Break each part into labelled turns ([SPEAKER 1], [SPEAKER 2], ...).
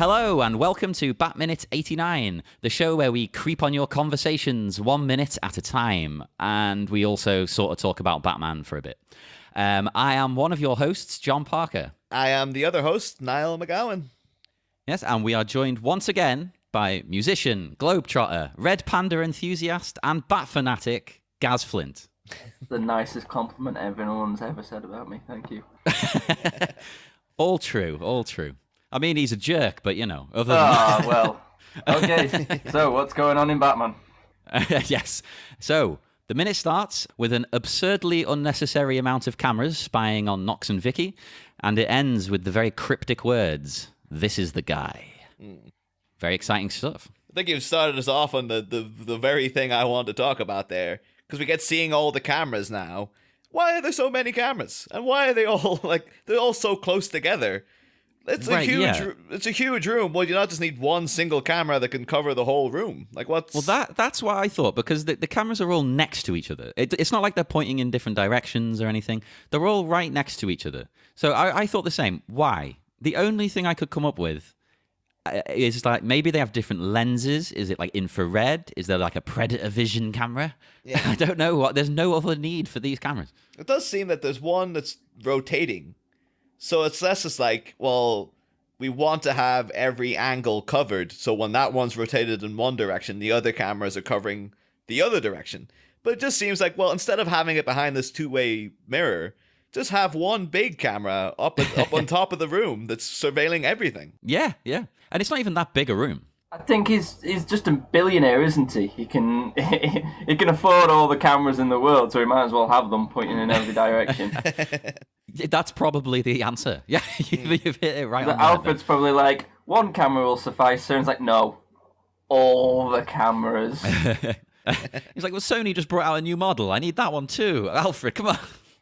[SPEAKER 1] Hello and welcome to Bat Minute 89, the show where we creep on your conversations 1 minute at a time, and we also sort of talk about Batman for a bit. I am one of your hosts, John Parker.
[SPEAKER 2] I am the other host, Niall McGowan.
[SPEAKER 1] Yes, and we are joined once again by musician, globetrotter, red panda enthusiast, and bat fanatic, Gaz Flint.
[SPEAKER 3] The nicest compliment everyone's ever said about me. Thank you.
[SPEAKER 1] All true, all true. I mean, he's a jerk, but, you know, other than that...
[SPEAKER 3] well. Okay, so what's going on in Batman?
[SPEAKER 1] Yes. So, the minute starts with an absurdly unnecessary amount of cameras spying on Knox and Vicky, and it ends with the very cryptic words, "This is the guy." Very exciting stuff.
[SPEAKER 2] I think you've started us off on the very thing I want to talk about there, because we get seeing all the cameras now. Why are there so many cameras? And why are they all, they're all so close together? It's a huge room. Well, you not just need one single camera that can cover the whole room.
[SPEAKER 1] Well, that's what I thought, because the cameras are all next to each other. It's not like they're pointing in different directions or anything. They're all right next to each other. So I thought the same. Why? The only thing I could come up with is maybe they have different lenses. Is it like infrared? Is there like a predator vision camera? Yeah. I don't know. There's no other need for these cameras.
[SPEAKER 2] It does seem that there's one that's rotating. So it's less just like, well, we want to have every angle covered, so when that one's rotated in one direction, the other cameras are covering the other direction. But it just seems like, well, instead of having it behind this two-way mirror, just have one big camera up on top of the room that's surveilling everything.
[SPEAKER 1] Yeah. And it's not even that big a room.
[SPEAKER 3] I think he's just a billionaire, isn't he? He can afford all the cameras in the world, so he might as well have them pointing in every direction.
[SPEAKER 1] That's probably the answer. Yeah, you've hit it right on.
[SPEAKER 3] Alfred's probably like, one camera will suffice. Sounds like, no, all the cameras.
[SPEAKER 1] He's like, well, Sony just brought out a new model. I need that one too. Alfred, come on.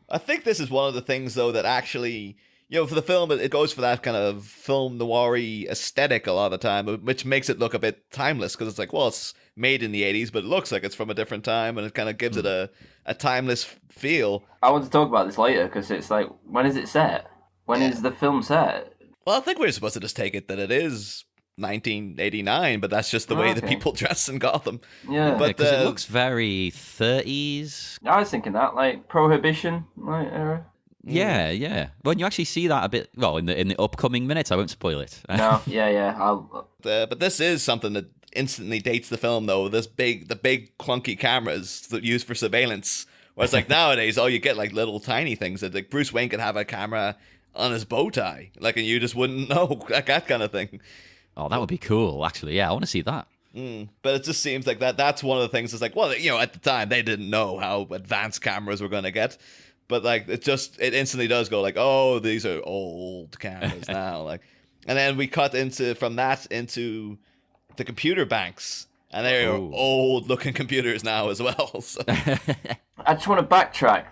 [SPEAKER 2] I think this is one of the things, though, that actually, for the film, it goes for that kind of film noir-y aesthetic a lot of the time, which makes it look a bit timeless, because it's like, well, it's made in the 80s, but it looks like it's from a different time, and it kind of gives it a timeless feel.
[SPEAKER 3] I want to talk about this later, because it's like, when is it set? When is the film set?
[SPEAKER 2] Well, I think we're supposed to just take it that it is 1989, but that's just the way that people dress in Gotham.
[SPEAKER 3] Yeah,
[SPEAKER 1] but because it looks very 30s.
[SPEAKER 3] I was thinking that, like Prohibition era.
[SPEAKER 1] Yeah. When you actually see that a bit, well, in the upcoming minutes, I won't spoil it.
[SPEAKER 3] No, yeah.
[SPEAKER 2] But this is something that instantly dates the film, though. The big clunky cameras that used for surveillance. Where it's like nowadays, you get like little tiny things that like Bruce Wayne could have a camera on his bow tie, and you just wouldn't know, like that kind of thing.
[SPEAKER 1] Oh, that would be cool, actually. Yeah, I want to see that.
[SPEAKER 2] But it just seems like that's one of the things. It's like, well, at the time they didn't know how advanced cameras were going to get, but it instantly does go like, oh, these are old cameras now, and then we cut from that into the computer banks, and they're old looking computers now as well. So.
[SPEAKER 3] I just want to backtrack.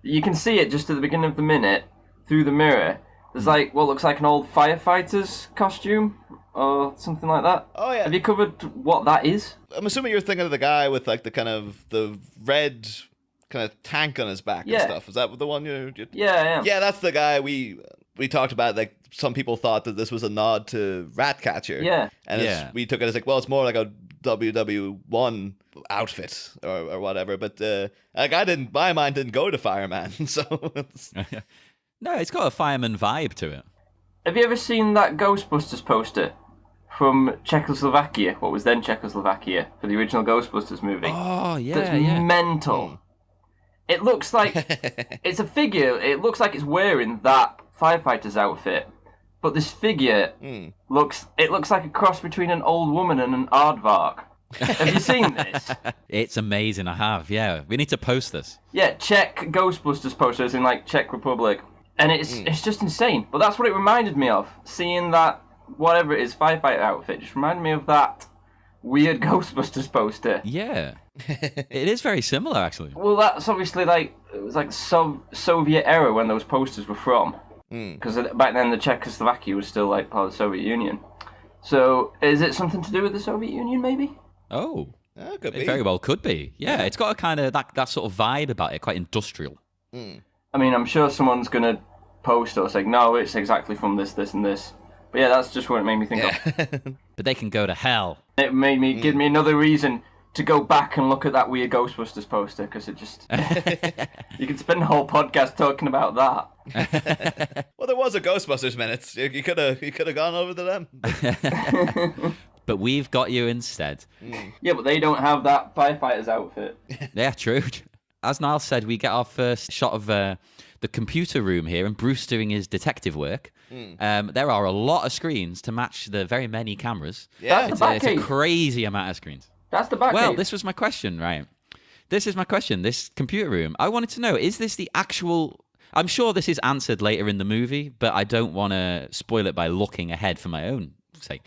[SPEAKER 3] You can see it just at the beginning of the minute through the mirror. There's like what looks like an old firefighter's costume or something like that. Oh yeah. Have you covered what that is?
[SPEAKER 2] I'm assuming you're thinking of the guy with like the red kind of tank on his back and stuff. Is that the one you?
[SPEAKER 3] Yeah, I am.
[SPEAKER 2] Yeah, that's the guy we talked about. Like some people thought that this was a nod to Ratcatcher.
[SPEAKER 3] Yeah.
[SPEAKER 2] And we took it as like, well, it's more like a WW1 outfit or whatever. But my mind didn't go to fireman, so.
[SPEAKER 1] No, it's got a fireman vibe to it.
[SPEAKER 3] Have you ever seen that Ghostbusters poster from Czechoslovakia, what was then Czechoslovakia, for the original Ghostbusters movie?
[SPEAKER 1] Oh, yeah,
[SPEAKER 3] That's mental. It looks like it's a figure. It looks like it's wearing that firefighter's outfit, but this figure looks like a cross between an old woman and an aardvark. Have you seen this?
[SPEAKER 1] It's amazing. I have. Yeah, we need to post this.
[SPEAKER 3] Yeah, Czech Ghostbusters posters in like Czech Republic. And it's just insane. But that's what it reminded me of. Seeing that, whatever it is, firefighter outfit, just reminded me of that weird Ghostbusters poster.
[SPEAKER 1] Yeah. It is very similar, actually.
[SPEAKER 3] Well, that's obviously it was like Soviet era when those posters were from. Because back then the Czechoslovakia was still like part of the Soviet Union. So is it something to do with the Soviet Union, maybe?
[SPEAKER 1] Oh.
[SPEAKER 2] Could be.
[SPEAKER 1] It very well could be. Yeah, it's got a kind of that sort of vibe about it, quite industrial.
[SPEAKER 3] I mean, I'm sure someone's going to post or say, no, it's exactly from this, this, and this. But yeah, that's just what it made me think of.
[SPEAKER 1] But they can go to hell.
[SPEAKER 3] It made me give me another reason to go back and look at that weird Ghostbusters poster, because it just... You could spend a whole podcast talking about that.
[SPEAKER 2] Well, there was a Ghostbusters minute. You could have gone over to them.
[SPEAKER 1] But we've got you instead.
[SPEAKER 3] Yeah, but they don't have that firefighter's outfit.
[SPEAKER 1] Yeah, true. As Niall said, we get our first shot of the computer room here, and Bruce doing his detective work. There are a lot of screens to match the very many cameras.
[SPEAKER 2] Yeah,
[SPEAKER 3] That's the
[SPEAKER 1] It's a
[SPEAKER 3] Batcave.
[SPEAKER 1] crazy amount of screens.
[SPEAKER 3] That's the Batcave.
[SPEAKER 1] Well, this was my question, right? This is my question. This computer room. I wanted to know, is this the actual... I'm sure this is answered later in the movie, but I don't want to spoil it by looking ahead for my own sake.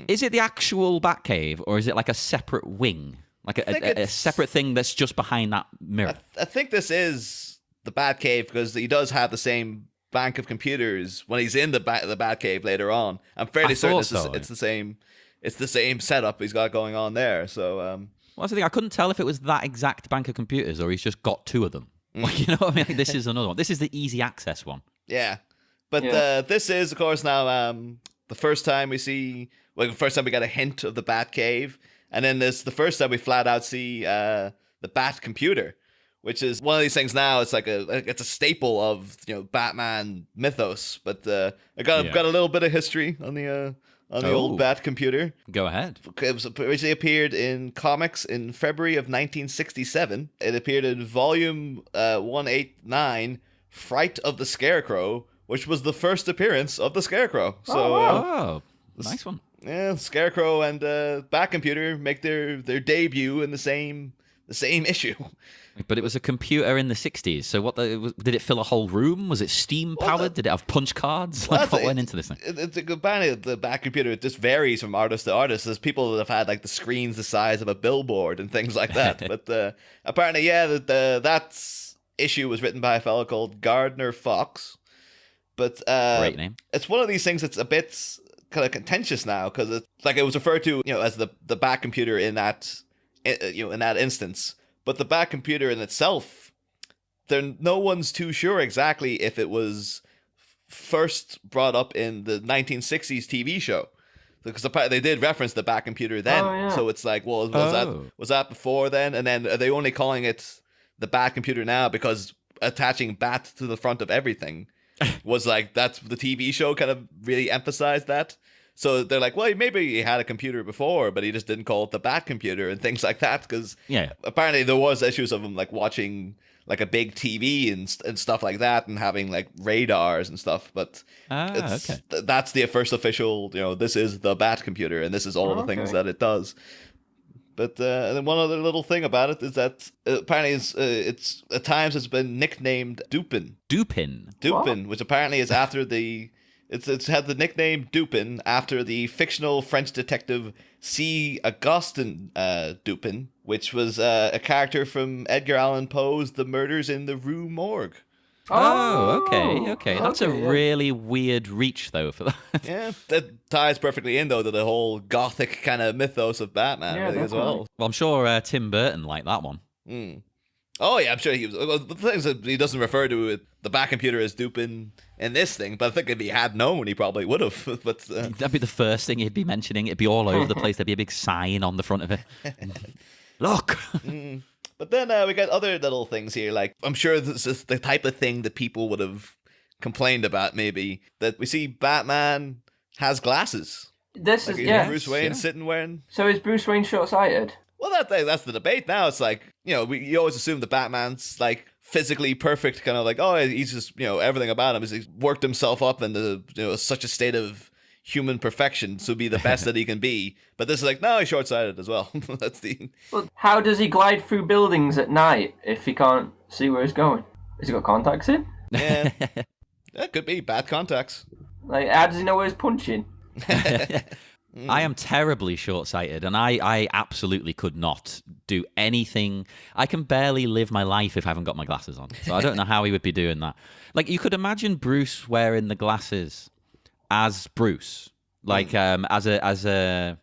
[SPEAKER 1] Is it the actual Batcave, or is it like a separate wing? Like a separate thing that's just behind that mirror?
[SPEAKER 2] I think this is the Batcave because he does have the same bank of computers when he's in the Batcave later on. I'm fairly certain it's the same. It's the same setup he's got going on there. So,
[SPEAKER 1] Well, that's the thing. I couldn't tell if it was that exact bank of computers or he's just got two of them. Like, you know what I mean? Like, this is another one. This is the easy access one.
[SPEAKER 2] yeah. But this is, of course, now the first time we see... Well, the first time we got a hint of the Batcave. And then this the first time we flat out see the Bat computer, which is one of these things now. It's like it's a staple of Batman mythos. But I've got a little bit of history on the old Bat computer.
[SPEAKER 1] Go ahead.
[SPEAKER 2] It was originally appeared in comics in February of 1967. It appeared in volume 189, Fright of the Scarecrow, which was the first appearance of the Scarecrow. So,
[SPEAKER 1] Oh, nice one.
[SPEAKER 2] Yeah, Scarecrow and Batcomputer make their debut in the same issue.
[SPEAKER 1] But it was a computer in the 60s. So did it fill a whole room? Was it steam powered? Did it have punch cards? What went into this thing?
[SPEAKER 2] It's a good band. The Batcomputer, it just varies from artist to artist. There's people that have had like the screens the size of a billboard and things like that. But apparently, that issue was written by a fellow called Gardner Fox. But
[SPEAKER 1] Great name.
[SPEAKER 2] It's one of these things that's a bit kind of contentious now because it's like it was referred to as the Batcomputer in that in that instance, but the Batcomputer in itself, no one's too sure exactly if it was first brought up in the 1960s TV show, because they did reference the Batcomputer then. So it's like, well, was that before then? And then are they only calling it the Batcomputer now because attaching Bat to the front of everything was like, that's the TV show kind of really emphasized that. So they're like, well, maybe he had a computer before, but he just didn't call it the Batcomputer and things like that. Because apparently there was issues of him like watching like a big TV and stuff like that, and having like radars and stuff. But that's the first official, this is the Batcomputer, and this is all the things that it does. But and then one other little thing about it is that apparently it's at times it's been nicknamed Dupin.
[SPEAKER 1] Dupin,
[SPEAKER 2] which apparently is after the it's had the nickname Dupin after the fictional French detective C. Augustin Dupin, which was a character from Edgar Allan Poe's The Murders in the Rue Morgue.
[SPEAKER 1] Oh, okay. That's a really weird reach, though, for that.
[SPEAKER 2] Yeah, that ties perfectly in, though, to the whole gothic kind of mythos of Batman, really, as well.
[SPEAKER 1] Well, I'm sure Tim Burton liked that one.
[SPEAKER 2] Oh, yeah, I'm sure he was. Well, the thing is that he doesn't refer to it, the Batcomputer as Dupin in this thing, but I think if he had known, he probably would have. But
[SPEAKER 1] that'd be the first thing he'd be mentioning. It'd be all over the place. There'd be a big sign on the front of it. Look!
[SPEAKER 2] But then we got other little things here, like I'm sure this is the type of thing that people would have complained about, maybe, that we see Batman has glasses.
[SPEAKER 3] This is
[SPEAKER 2] Bruce Wayne sitting wearing.
[SPEAKER 3] So is Bruce Wayne short-sighted?
[SPEAKER 2] Well, that's the debate now. It's like, you always assume that Batman's like physically perfect, kind of like, oh, he's just, everything about him is he's worked himself up into such a state of human perfection to be the best that he can be. But this is like, no, he's short-sighted as well. That's the...
[SPEAKER 3] Well, how does he glide through buildings at night if he can't see where he's going? Has he got contacts in?
[SPEAKER 2] Yeah. That could be bad contacts.
[SPEAKER 3] Like, how does he know where he's punching?
[SPEAKER 1] I am terribly short-sighted, and I absolutely could not do anything. I can barely live my life if I haven't got my glasses on. So I don't know how he would be doing that. Like, you could imagine Bruce wearing the glasses as Bruce, like as a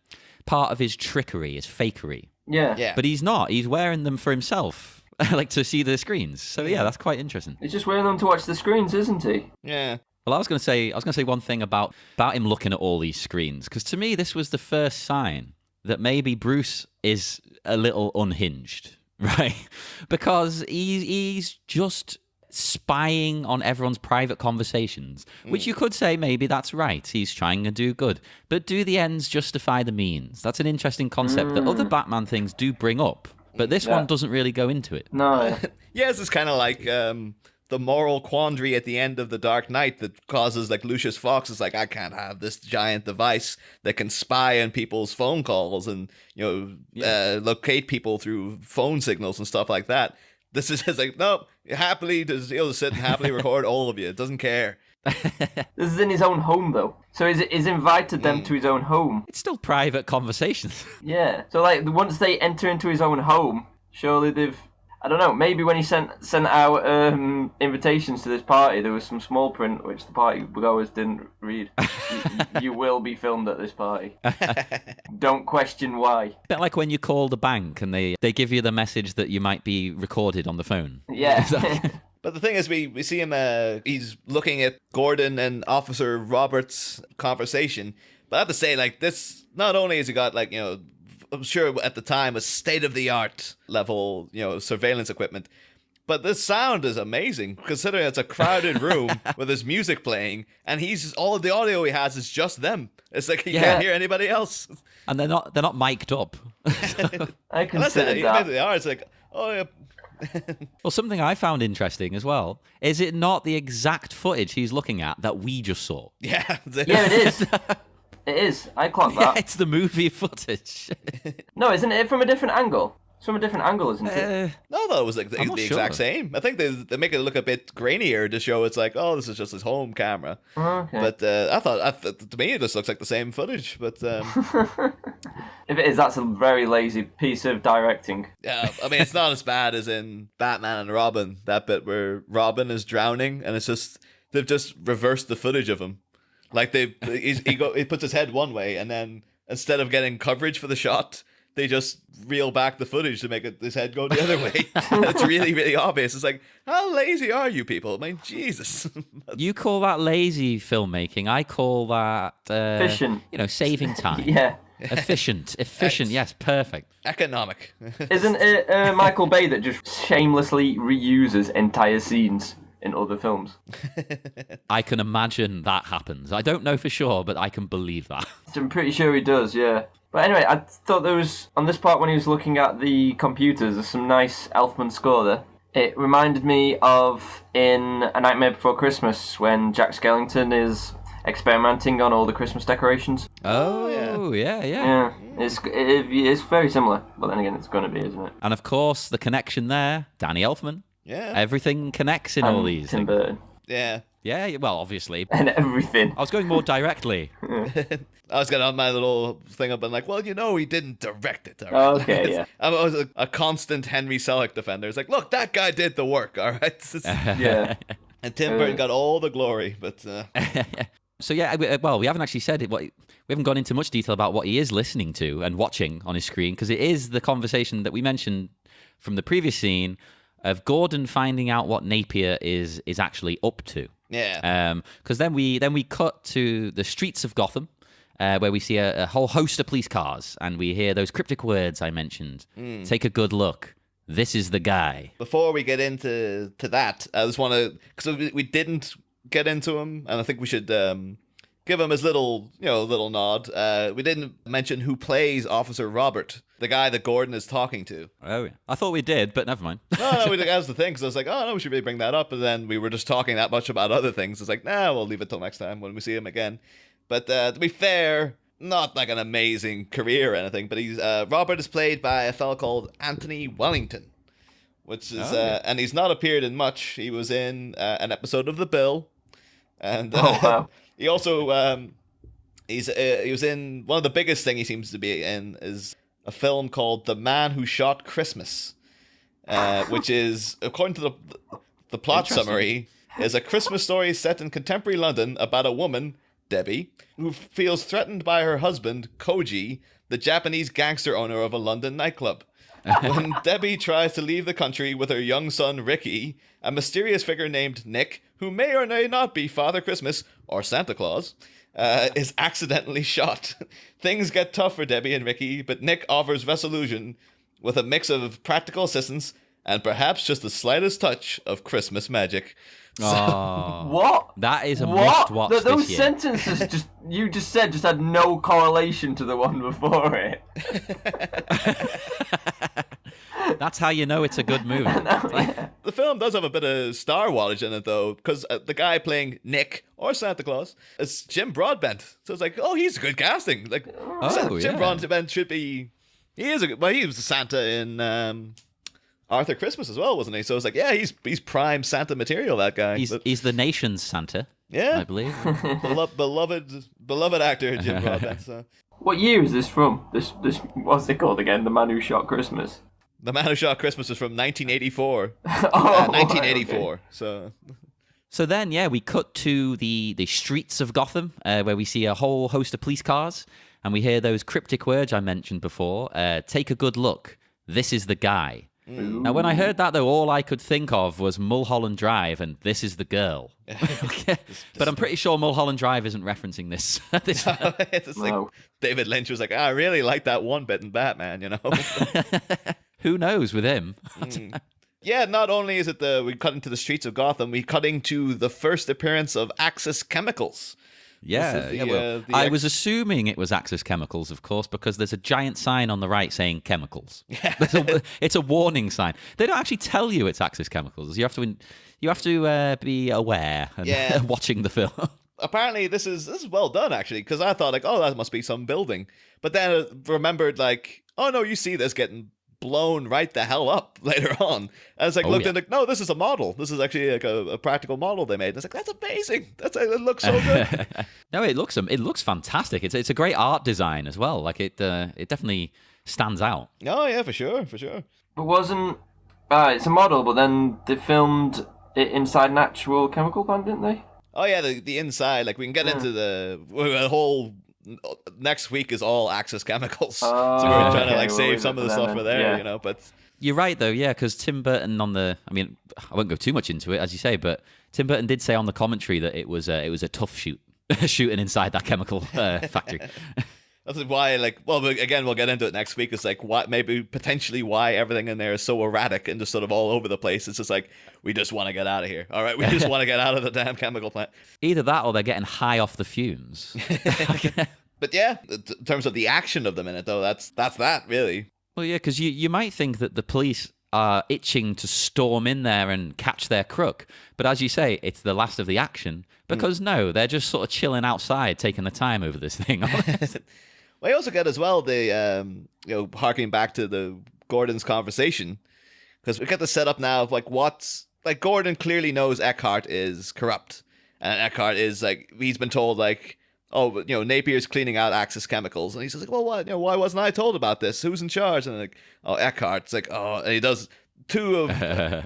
[SPEAKER 1] part of his trickery, his fakery.
[SPEAKER 3] Yeah.
[SPEAKER 1] But he's not. He's wearing them for himself, like to see the screens. So yeah, that's quite interesting.
[SPEAKER 3] He's just wearing them to watch the screens, isn't he?
[SPEAKER 2] Yeah.
[SPEAKER 1] Well, I was going to say one thing about him looking at all these screens, because to me, this was the first sign that maybe Bruce is a little unhinged, right? Because he's just spying on everyone's private conversations, which you could say maybe that's right. He's trying to do good. But do the ends justify the means? That's an interesting concept that other Batman things do bring up, but this one doesn't really go into it.
[SPEAKER 3] No.
[SPEAKER 2] Yes, it's kind of like the moral quandary at the end of The Dark Knight that causes, like, Lucius Fox is like, I can't have this giant device that can spy on people's phone calls and, locate people through phone signals and stuff like that. This is just like, no, he'll just sit and happily record all of you. It doesn't care.
[SPEAKER 3] This is in his own home, though. So he's invited them to his own home.
[SPEAKER 1] It's still private conversations.
[SPEAKER 3] Yeah. So, like, once they enter into his own home, surely they've... I don't know, maybe when he sent out invitations to this party, there was some small print which the party goers didn't read. You will be filmed at this party. Don't question why.
[SPEAKER 1] A bit like when you call the bank and they give you the message that you might be recorded on the phone.
[SPEAKER 3] Yeah.
[SPEAKER 2] But the thing is, we see him, he's looking at Gordon and Officer Roberts' conversation. But I have to say, like, this, not only has he got, like, I'm sure at the time was state-of-the-art level, surveillance equipment. But this sound is amazing, considering it's a crowded room with his music playing, and all of the audio he has is just them. It's like he can't hear anybody else.
[SPEAKER 1] And they're not mic'd up.
[SPEAKER 3] I consider that.
[SPEAKER 2] They are. It's like, oh yeah.
[SPEAKER 1] Well, something I found interesting as well is it not the exact footage he's looking at that we just saw?
[SPEAKER 2] Yeah.
[SPEAKER 3] Yeah, it is. It is. I clocked that.
[SPEAKER 1] Yeah, it's the movie footage.
[SPEAKER 3] No, isn't it from a different angle? It's from a different angle, isn't it?
[SPEAKER 2] No, it was like the exact same. I think they make it look a bit grainier to show it's like, oh, this is just his home camera.
[SPEAKER 3] Okay.
[SPEAKER 2] But I thought, to me, it just looks like the same footage. But
[SPEAKER 3] if it is, that's a very lazy piece of directing.
[SPEAKER 2] yeah, I mean, it's not as bad as in Batman and Robin, that bit where Robin is drowning, and it's just they've just reversed the footage of him. Like he puts his head one way, and then instead of getting coverage for the shot, they just reel back the footage to make his head go the other way. It's really, really obvious. It's like, how lazy are you people? I mean, Jesus.
[SPEAKER 1] You call that lazy filmmaking. I call that
[SPEAKER 3] efficient.
[SPEAKER 1] Saving time.
[SPEAKER 3] Yeah.
[SPEAKER 1] Efficient, yes, perfect.
[SPEAKER 2] Economic.
[SPEAKER 3] Isn't it Michael Bay that just shamelessly reuses entire scenes in other films?
[SPEAKER 1] I can imagine that happens. I don't know for sure, but I can believe that.
[SPEAKER 3] I'm pretty sure he does, yeah. But anyway, I thought there was, on this part when he was looking at the computers, there's some nice Elfman score there. It reminded me of in A Nightmare Before Christmas when Jack Skellington is experimenting on all the Christmas decorations.
[SPEAKER 1] Oh, yeah.
[SPEAKER 3] Yeah, it's very similar, but then again, it's going to be, isn't it?
[SPEAKER 1] And of course, the connection there, Danny Elfman.
[SPEAKER 2] Yeah.
[SPEAKER 1] Everything connects in all these
[SPEAKER 3] Tim
[SPEAKER 1] things.
[SPEAKER 3] Burton.
[SPEAKER 2] Yeah.
[SPEAKER 1] Yeah, well, obviously.
[SPEAKER 3] And everything.
[SPEAKER 1] I was going more directly.
[SPEAKER 2] I was going to have my little thing up and like, well, he didn't direct it. All right?
[SPEAKER 3] Oh, okay, yeah.
[SPEAKER 2] I was a constant Henry Selick defender. It's like, look, that guy did the work, all right?
[SPEAKER 3] Yeah.
[SPEAKER 2] And Tim Burton got all the glory, but...
[SPEAKER 1] So, yeah, we haven't actually said it. We haven't gone into much detail about what he is listening to and watching on his screen, because it is the conversation that we mentioned from the previous scene of Gordon finding out what Napier is actually up to.
[SPEAKER 2] Yeah.
[SPEAKER 1] Because then we cut to the streets of Gotham, where we see a whole host of police cars, and we hear those cryptic words I mentioned. Take a good look. This is the guy. Before
[SPEAKER 2] we get into that, I just want to, because we didn't get into him, and I think we should give him his little nod. We didn't mention who plays Officer Robert, the guy that Gordon is talking to.
[SPEAKER 1] Oh, yeah. I thought we did, but never mind.
[SPEAKER 2] No, that was the thing, because I was like, oh, no, we should really bring that up, and then we were just talking that much about other things. It's like, nah, we'll leave it till next time when we see him again. But to be fair, not like an amazing career or anything, but Robert is played by a fellow called Anthony Wellington, which is, and he's not appeared in much. He was in an episode of The Bill, and
[SPEAKER 3] wow.
[SPEAKER 2] He also he was in one of the biggest thing he seems to be in is a film called The Man Who Shot Christmas, which is, according to the plot summary, is a Christmas story set in contemporary London about a woman, Debbie, who feels threatened by her husband, Koji, the Japanese gangster owner of a London nightclub. When Debbie tries to leave the country with her young son Ricky, a mysterious figure named Nick, who may or may not be Father Christmas or Santa Claus, is accidentally shot. Things get tough for Debbie and Ricky, but Nick offers resolution with a mix of practical assistance and perhaps just the slightest touch of Christmas magic.
[SPEAKER 1] Oh,
[SPEAKER 3] What?
[SPEAKER 1] that is a
[SPEAKER 3] What?
[SPEAKER 1] must-watch
[SPEAKER 3] Those
[SPEAKER 1] this year.
[SPEAKER 3] sentences you just said had no correlation to the one before it.
[SPEAKER 1] That's how you know it's a good movie.
[SPEAKER 2] The film does have a bit of Star Wars in it, though, because the guy playing Nick, or Santa Claus, is Jim Broadbent. So it's like, oh, he's good casting. Like, Jim Broadbent should be... He was Santa in Arthur Christmas as well, wasn't he? So it's like, yeah, he's prime Santa material, that guy.
[SPEAKER 1] He's the nation's Santa, I believe.
[SPEAKER 2] beloved actor, Jim Broadbent. So.
[SPEAKER 3] What year is this from? This what's it called again? The Man Who Shot Christmas.
[SPEAKER 2] The Man Who Shot Christmas is from 1984. 1984.
[SPEAKER 3] Okay.
[SPEAKER 1] So then, we cut to the streets of Gotham, where we see a whole host of police cars, and we hear those cryptic words I mentioned before. Take a good look. This is the guy. Now, when I heard that, though, all I could think of was Mulholland Drive and This Is the Girl. But I'm pretty sure Mulholland Drive isn't referencing this.
[SPEAKER 2] It's like David Lynch was like, I really like that one bit in Batman, you know?
[SPEAKER 1] Who knows with him?
[SPEAKER 2] Yeah, not only is it we cut into the streets of Gotham, we cut into the first appearance of Axis Chemicals. I was assuming it was Axis Chemicals, of course, because there's a giant sign on the right saying chemicals.
[SPEAKER 1] It's a warning sign. They don't actually tell you it's Axis Chemicals. You have to be aware and watching the film.
[SPEAKER 2] Apparently, this is well done, actually, because I thought, like, oh, that must be some building. But then I remembered, like, oh, no, you see this getting blown right the hell up later on. And it's like, no, this is a model. This is actually like a practical model they made. And it's like, that's amazing. It looks so good.
[SPEAKER 1] No, it looks fantastic. It's a great art design as well. Like it definitely stands out.
[SPEAKER 2] Oh yeah, for sure.
[SPEAKER 3] But wasn't it's a model? But then they filmed it inside an actual chemical plant, didn't they?
[SPEAKER 2] Oh yeah, the inside. Like we can get into the whole. Next week is all Axis Chemicals, so we're trying to save some of the stuff for there, you know. But
[SPEAKER 1] you're right though, because Tim Burton I won't go too much into it as you say, but Tim Burton did say on the commentary that it was a tough shoot, shooting inside that chemical factory.
[SPEAKER 2] That's why, again, we'll get into it next week. It's like potentially why everything in there is so erratic and just sort of all over the place. It's just like, we just want to get out of here. All right, we just want to get out of the damn chemical plant.
[SPEAKER 1] Either that or they're getting high off the fumes.
[SPEAKER 2] But yeah, in terms of the action of the minute, though, that's that, really.
[SPEAKER 1] Well, yeah, because you might think that the police are itching to storm in there and catch their crook. But as you say, it's the last of the action. Because no, they're just sort of chilling outside, taking the time over this thing.
[SPEAKER 2] Well, I also get as well harking back to the Gordon's conversation, because we get the setup now of Gordon clearly knows Eckhart is corrupt, and Eckhart is he's been told Napier's cleaning out Axis Chemicals, and he says well, why wasn't I told about this? Who's in charge? And Eckhart's and he does two of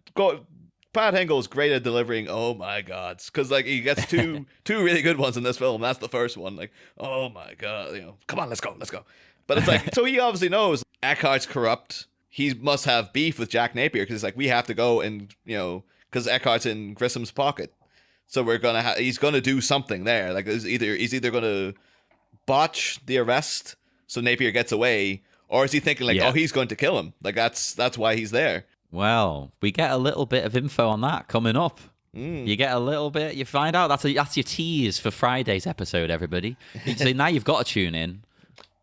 [SPEAKER 2] Pat Hengel's great at delivering "oh my god," because he gets two really good ones in this film. That's the first one, "oh my god," come on, let's go. But it's so he obviously knows Eckhart's corrupt. He must have beef with Jack Napier because we have to go and because Eckhart's in Grissom's pocket, so he's gonna do something there. He's either gonna botch the arrest so Napier gets away, or is he thinking oh, he's going to kill him? That's why he's there.
[SPEAKER 1] Well, we get a little bit of info on that coming up. You get a little bit. You find out that's your tease for Friday's episode, everybody. So now you've got to tune in.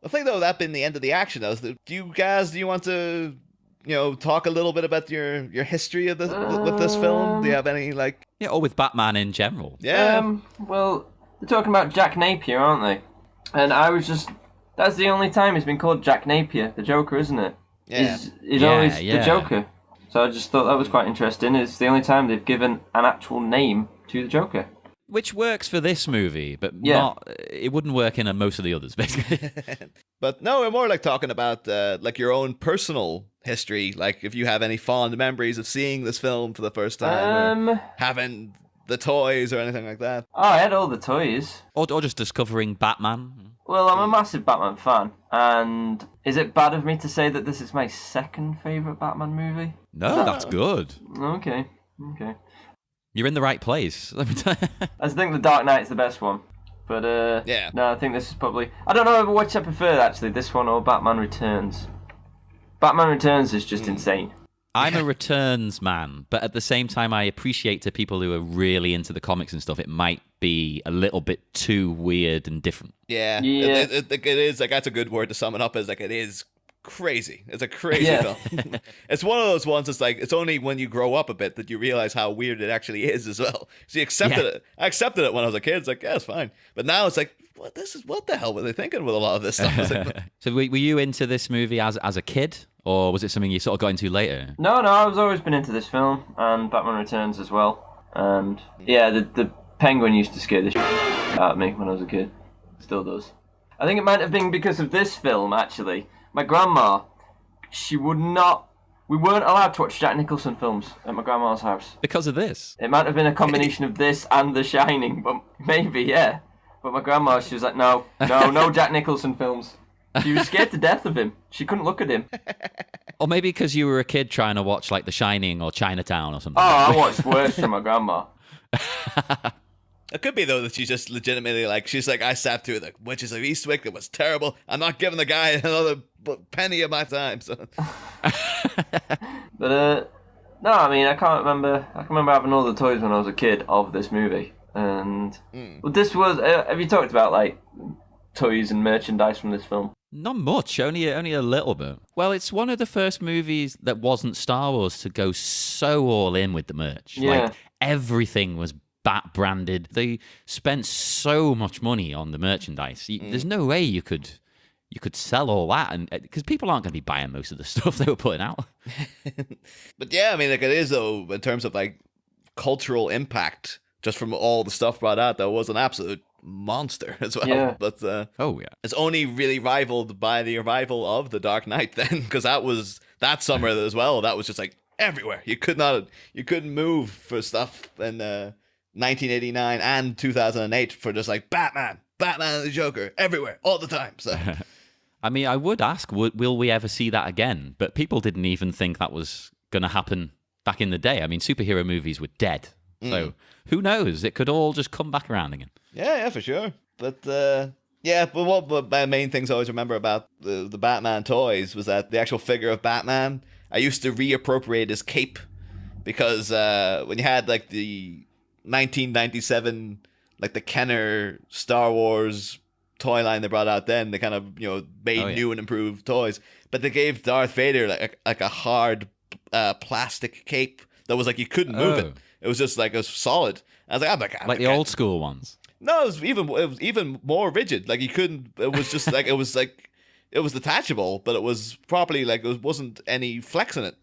[SPEAKER 2] I think though that being the end of the action, do you want to talk a little bit about your history of with this film? Do you have any
[SPEAKER 1] or with Batman in general?
[SPEAKER 2] Yeah.
[SPEAKER 3] Well, they're talking about Jack Napier, aren't they? And I was that's the only time he's been called Jack Napier, the Joker, isn't it?
[SPEAKER 2] Yeah.
[SPEAKER 3] He's always the Joker. So I just thought that was quite interesting. It's the only time they've given an actual name to the Joker.
[SPEAKER 1] Which works for this movie, but it wouldn't work in most of the others, basically.
[SPEAKER 2] But no, we're more talking about your own personal history. If you have any fond memories of seeing this film for the first time, or having the toys or anything like that.
[SPEAKER 3] Oh, I had all the toys.
[SPEAKER 1] Or just discovering Batman.
[SPEAKER 3] Well, I'm a massive Batman fan, and is it bad of me to say that this is my second favourite Batman movie?
[SPEAKER 1] No, that's good.
[SPEAKER 3] Okay.
[SPEAKER 1] You're in the right place. Let me tell you.
[SPEAKER 3] I think The Dark Knight's the best one. But,
[SPEAKER 2] yeah.
[SPEAKER 3] No, I think this is probably... I don't know which I prefer, actually, this one or Batman Returns. Batman Returns is just insane.
[SPEAKER 1] I'm a Returns man, but at the same time, I appreciate to people who are really into the comics and stuff, it might be a little bit too weird and different.
[SPEAKER 2] Yeah. It is, like, that's a good word to sum it up as, like, it is crazy. It's a crazy film. It's one of those ones that's like, it's only when you grow up a bit that you realize how weird it actually is as well. So you accepted it. I accepted it when I was a kid. It's like, yeah, it's fine. But now it's like, what the hell were they thinking with a lot of this stuff? Like,
[SPEAKER 1] so were you into this movie as a kid? Or was it something you sort of got into later?
[SPEAKER 3] No, I've always been into this film, and Batman Returns as well. And yeah, the penguin used to scare the shit out of me when I was a kid. Still does. I think it might have been because of this film, actually. My grandma, we weren't allowed to watch Jack Nicholson films at my grandma's house.
[SPEAKER 1] Because of this?
[SPEAKER 3] It might have been a combination of this and The Shining, but maybe, yeah. But my grandma, she was like, no Jack Nicholson films. She was scared to death of him. She couldn't look at him.
[SPEAKER 1] Or maybe because you were a kid trying to watch like The Shining or Chinatown or something.
[SPEAKER 3] Oh, I watched worse than my grandma.
[SPEAKER 2] It could be, though, that she's just legitimately like, she's like, I sat through the Witches of Eastwick. It was terrible. I'm not giving the guy another penny of my time. So.
[SPEAKER 3] But, no, I mean, I can remember having all the toys when I was a kid of this movie. And well, this was, have you talked about, like, toys and merchandise from this film?
[SPEAKER 1] Not much, only a little bit. Well, it's one of the first movies that wasn't Star Wars to go so all in with the merch.
[SPEAKER 3] Yeah.
[SPEAKER 1] Like, everything was Bat branded. They spent so much money on the merchandise. There's no way you could sell all that, and because people aren't going to be buying most of the stuff they were putting out.
[SPEAKER 2] But yeah, I mean, like, it is, though, in terms of like cultural impact, just from all the stuff brought out, that was an absolute monster as well.
[SPEAKER 3] Yeah.
[SPEAKER 2] But
[SPEAKER 1] oh yeah,
[SPEAKER 2] it's only really rivaled by the arrival of The Dark Knight then, because that summer as well. That was just like everywhere. You couldn't move for stuff in 1989 and 2008 for just like Batman and the Joker everywhere all the time. So
[SPEAKER 1] I mean, I would ask, will we ever see that again? But people didn't even think that was going to happen back in the day. I mean, superhero movies were dead. So who knows? It could all just come back around again.
[SPEAKER 2] Yeah, for sure. But but what my main things I always remember about the Batman toys was that the actual figure of Batman, I used to reappropriate his cape, because when you had like the 1997, like the Kenner Star Wars toy line they brought out then, they kind of made new and improved toys, but they gave Darth Vader like a hard plastic cape that was like you couldn't move it. It was just like, it was solid. I was like, I'm
[SPEAKER 1] like the old school ones.
[SPEAKER 2] No, it was even more rigid. Like you couldn't. It was just like it was detachable, but it was properly like it wasn't any flex in it.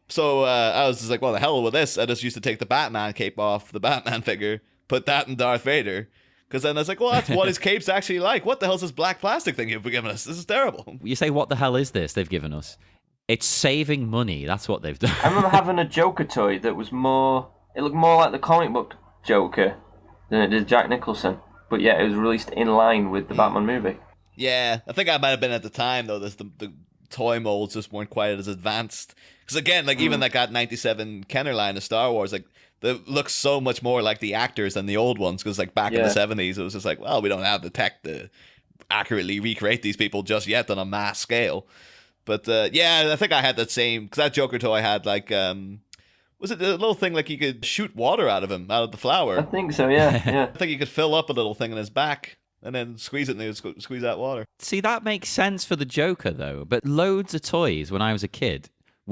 [SPEAKER 2] So I was just like, well, the hell with this. I just used to take the Batman cape off the Batman figure, put that in Darth Vader, because then I was like, well, that's what his cape's actually like. What the hell's this black plastic thing you've given us? This is terrible.
[SPEAKER 1] You say, what the hell is this they've given us? It's saving money. That's what they've done.
[SPEAKER 3] I remember having a Joker toy that was more. It looked more like the comic book Joker than it did Jack Nicholson. But yeah, it was released in line with the Batman movie.
[SPEAKER 2] Yeah, I think I might have been at the time, though. The toy molds just weren't quite as advanced. Because again, like even that 97 Kenner line of Star Wars, like they look so much more like the actors than the old ones. Because like back in the 70s, it was just like, well, we don't have the tech to accurately recreate these people just yet on a mass scale. But yeah, I think I had that same, because that Joker toy had like, was it the little thing like you could shoot water out of him, out of the flower?
[SPEAKER 3] I think so, yeah.
[SPEAKER 2] I think you could fill up a little thing in his back and then squeeze it and it would squeeze out water.
[SPEAKER 1] See, that makes sense for the Joker, though. But loads of toys when I was a kid,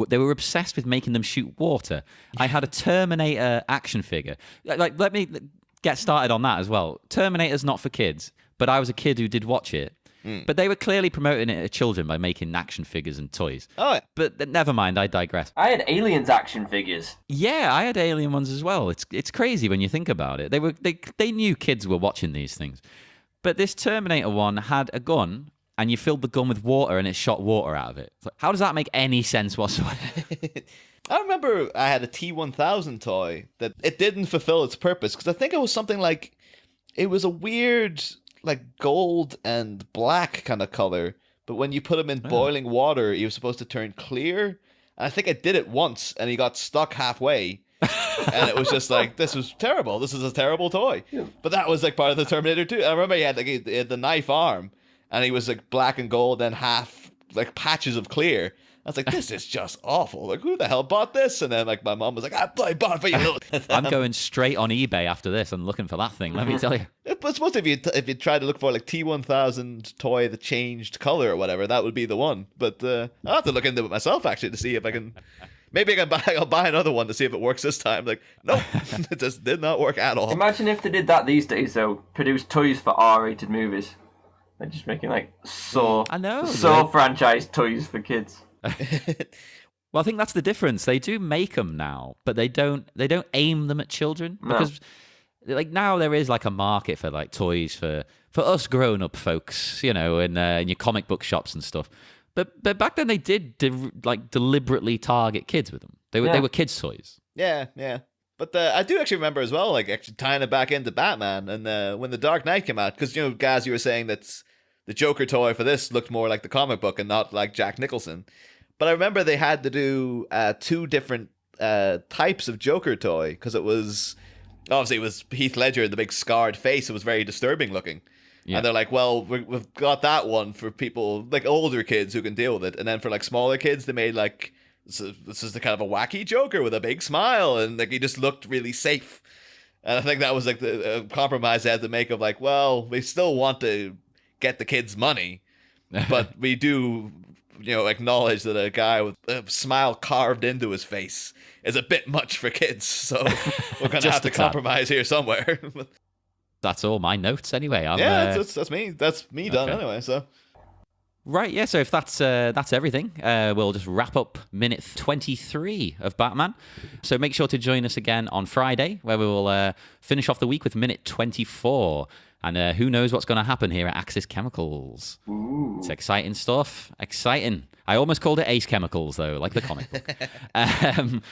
[SPEAKER 1] they were obsessed with making them shoot water. I had a Terminator action figure. Like, let me get started on that as well. Terminator's not for kids, but I was a kid who did watch it. But they were clearly promoting it to children by making action figures and toys.
[SPEAKER 2] Oh, yeah.
[SPEAKER 1] But never mind, I digress.
[SPEAKER 3] I had Aliens action figures.
[SPEAKER 1] Yeah, I had Alien ones as well. It's crazy when you think about it. They knew kids were watching these things. But this Terminator one had a gun, and you filled the gun with water, and it shot water out of it. Like, how does that make any sense whatsoever?
[SPEAKER 2] I remember I had a T-1000 toy that it didn't fulfill its purpose, because I think it was something like, it was a weird like gold and black kind of color, but when you put him in boiling water, he was supposed to turn clear. And I think I did it once, and he got stuck halfway. And it was just like, this was terrible. This is a terrible toy. Yeah. But that was like part of the Terminator 2. I remember he had the knife arm, and he was like black and gold and half like patches of clear. I was like, this is just awful. Like, who the hell bought this? And then like my mom was like, I bought it for you.
[SPEAKER 1] I'm going straight on eBay after this and looking for that thing. Let me tell you.
[SPEAKER 2] But suppose if you try to look for like T1000 toy that changed color or whatever, that would be the one. But I'll have to look into it myself actually to see if I can. Maybe I'll buy another one to see if it works this time. Like, nope, it just did not work at all.
[SPEAKER 3] Imagine if they did that these days, though. Produce toys for R-rated movies. They're just making like Saw franchise toys for kids.
[SPEAKER 1] Well, I think that's the difference. They do make them now, but they don't aim them at children because like now there is like a market for like toys for us grown-up folks, you know, in your comic book shops and stuff. But back then they did deliberately target kids with them. They were kids' toys.
[SPEAKER 2] Yeah. But I do actually remember as well, like actually tying it back into Batman and when The Dark Knight came out, because you know, Gaz, you were saying that the Joker toy for this looked more like the comic book and not like Jack Nicholson. But I remember they had to do 2 different types of Joker toy because it was Heath Ledger, the big scarred face. It was very disturbing looking. Yeah. And they're like, well, we've got that one for people, like older kids who can deal with it. And then for like smaller kids, they made like, this is the kind of a wacky Joker with a big smile. And like he just looked really safe. And I think that was like the compromise they had to make of like, well, we still want to get the kids money, but we do, you know, acknowledge that a guy with a smile carved into his face is a bit much for kids. So we're going to have to compromise here somewhere.
[SPEAKER 1] That's all my notes anyway.
[SPEAKER 2] That's me. That's me done anyway. So
[SPEAKER 1] right, yeah. So if that's everything, we'll just wrap up minute 23 of Batman. So make sure to join us again on Friday, where we will finish off the week with minute 24. And who knows what's going to happen here at Axis Chemicals. Ooh. It's exciting stuff. Exciting. I almost called it Ace Chemicals, though, like the comic book.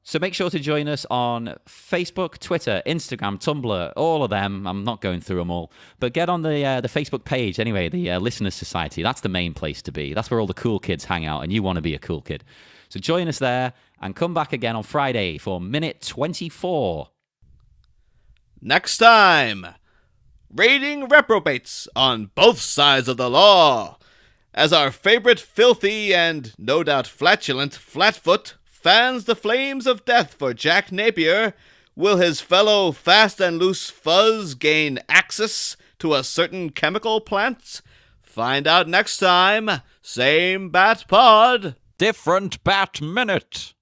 [SPEAKER 1] So make sure to join us on Facebook, Twitter, Instagram, Tumblr, all of them. I'm not going through them all. But get on the Facebook page anyway, the Listeners Society. That's the main place to be. That's where all the cool kids hang out, and you want to be a cool kid. So join us there and come back again on Friday for minute 24.
[SPEAKER 2] Next time, rating reprobates on both sides of the law. As our favorite filthy and no doubt flatulent Flatfoot fans the flames of death for Jack Napier, will his fellow fast and loose Fuzz gain access to a certain chemical plant? Find out next time. Same Bat Pod.
[SPEAKER 1] Different Bat Minute.